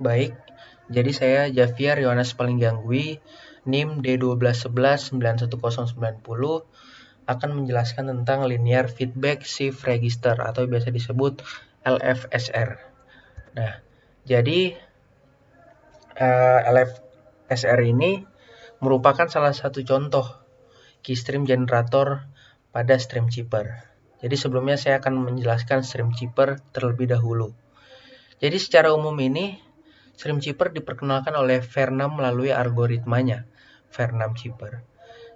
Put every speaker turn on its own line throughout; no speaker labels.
Baik, jadi saya Javier Yohanes Palinggangwi, NIM D1211919090 akan menjelaskan tentang Linear Feedback Shift Register atau biasa disebut LFSR. Nah, jadi LFSR ini merupakan salah satu contoh keystream generator pada stream chipper. Jadi sebelumnya saya akan menjelaskan stream chipper terlebih dahulu. Jadi secara umum ini stream chipper diperkenalkan oleh Vernam melalui algoritmanya, Vernam chipper.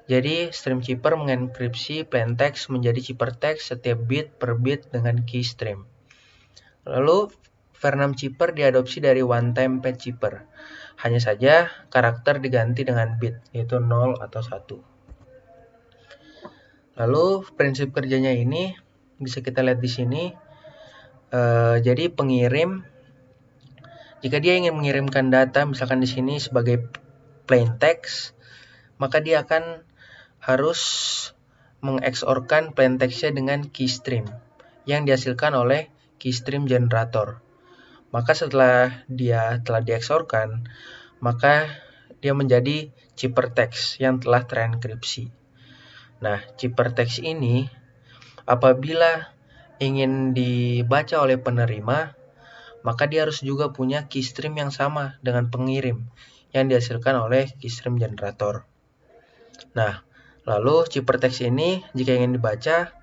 Jadi stream chipper mengenkripsi plain text menjadi ciphertext setiap bit per bit dengan keystream. Lalu Vernam chipper diadopsi dari one-time pad chipper. Hanya saja karakter diganti dengan bit, yaitu 0 atau 1. Lalu prinsip kerjanya ini bisa kita lihat di sini. Jadi pengirim, jika dia ingin mengirimkan data, misalkan di sini sebagai plain text, maka dia akan harus mengeksorkan plain text-nya dengan keystream yang dihasilkan oleh keystream generator. Maka setelah dia telah dieksorkan, maka dia menjadi ciphertext yang telah terenkripsi. Nah, ciphertext ini apabila ingin dibaca oleh penerima, maka dia harus juga punya keystream yang sama dengan pengirim yang dihasilkan oleh keystream generator. Nah, lalu ciphertext ini jika ingin dibaca,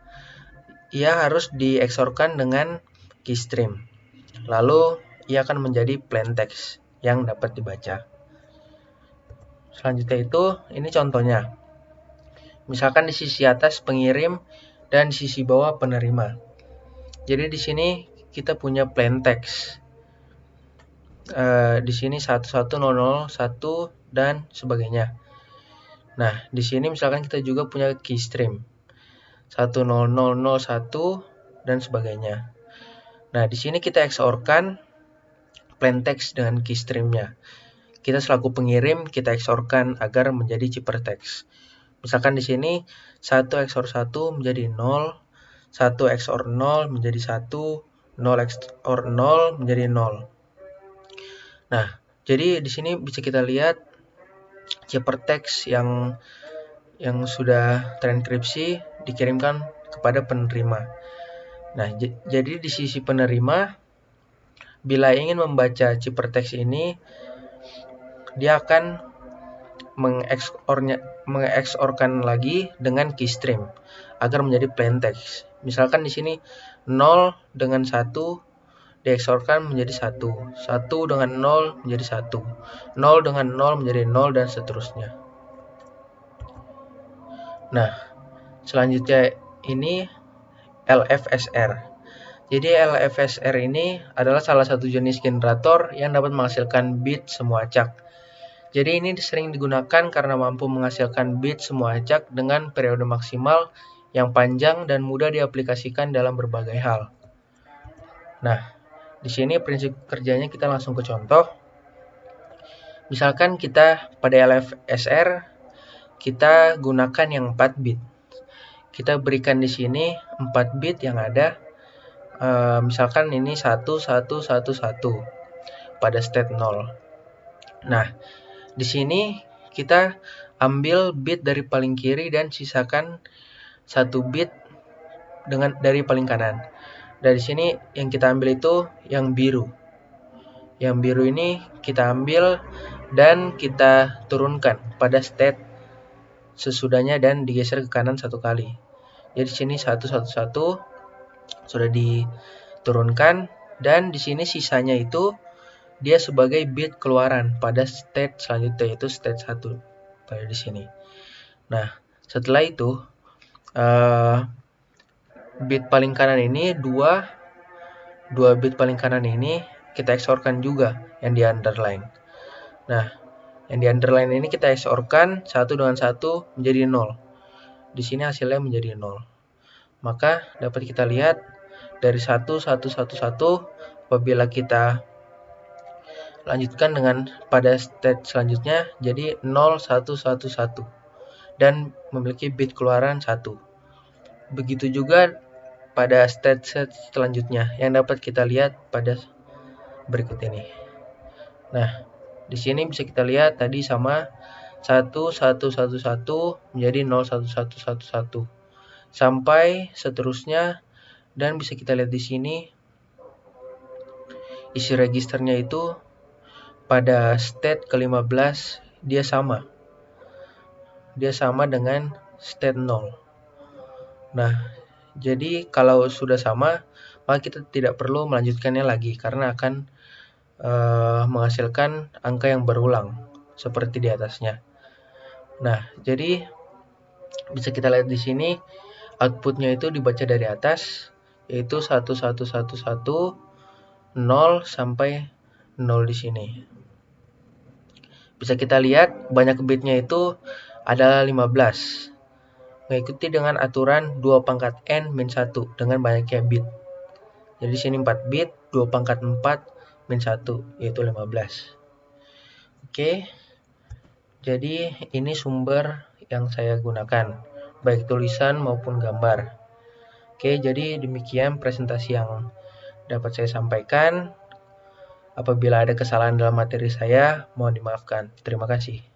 ia harus dieksorkan dengan keystream. Lalu ia akan menjadi plain text yang dapat dibaca. Selanjutnya itu, ini contohnya. Misalkan di sisi atas pengirim dan di sisi bawah penerima. Jadi di sini kita punya plain text. Di sini 11001 dan sebagainya. Nah, di sini misalkan kita juga punya keystream 10001 dan sebagainya. Nah, di sini kita XOR-kan plain text dengan keystreamnya. Kita selaku pengirim kita XOR-kan agar menjadi ciphertext. Misalkan di sini 1 XOR 1 menjadi 0, 1 XOR 0 menjadi 1, 0 XOR 0 menjadi 0. Nah, jadi di sini bisa kita lihat ciphertext yang sudah terenkripsi dikirimkan kepada penerima. Nah, jadi di sisi penerima, bila ingin membaca ciphertext ini, dia akan mengeksorkan lagi dengan keystream agar menjadi plain text. Misalkan di sini 0 dengan 1 dieksorkan menjadi 1, 1 dengan 0 menjadi 1, 0 dengan 0 menjadi 0 dan seterusnya. Nah, selanjutnya ini LFSR. Jadi LFSR ini adalah salah satu jenis generator yang dapat menghasilkan bit semua acak. Jadi ini sering digunakan karena mampu menghasilkan bit semua acak dengan periode maksimal yang panjang dan mudah diaplikasikan dalam berbagai hal. Nah, di sini prinsip kerjanya kita langsung ke contoh. Misalkan kita pada LFSR kita gunakan yang 4 bit. Kita berikan di sini 4 bit yang ada. Misalkan ini 1111 pada state 0. Nah, di sini kita ambil bit dari paling kiri dan sisakan 1 bit dari paling kanan. Dari sini yang kita ambil itu yang biru. Yang biru ini kita ambil dan kita turunkan pada state sesudahnya dan digeser ke kanan 1 kali. Jadi di sini 111 sudah diturunkan dan di sini sisanya itu dia sebagai bit keluaran pada state selanjutnya, yaitu state 1 pada di sini. Nah, setelah itu bit paling kanan ini 2 bit paling kanan ini kita XOR-kan juga yang di underline. Nah, yang di underline ini kita XOR-kan 1 dengan 1 menjadi 0. Di sini hasilnya menjadi 0. Maka dapat kita lihat dari 1111 apabila kita lanjutkan dengan pada state selanjutnya jadi 0111 dan memiliki bit keluaran 1. Begitu juga pada state selanjutnya yang dapat kita lihat pada berikut ini. Nah, di sini bisa kita lihat tadi sama 1111 menjadi 01111 sampai seterusnya, dan bisa kita lihat di sini isi registernya itu pada state ke-15 dia sama dengan state 0. Nah, jadi kalau sudah sama, maka kita tidak perlu melanjutkannya lagi karena akan menghasilkan angka yang berulang seperti di atasnya. Nah, jadi bisa kita lihat di sini outputnya itu dibaca dari atas, yaitu 1111 0 sampai 0 di sini. Bisa kita lihat banyak bitnya itu adalah 15. Mengikuti dengan aturan 2 pangkat n min 1 dengan banyaknya bit. Jadi di sini 4 bit, 2 pangkat 4 min 1 yaitu 15. Oke. Jadi ini sumber yang saya gunakan, baik tulisan maupun gambar. Oke, jadi demikian presentasi yang dapat saya sampaikan. Apabila ada kesalahan dalam materi saya, mohon dimaafkan. Terima kasih.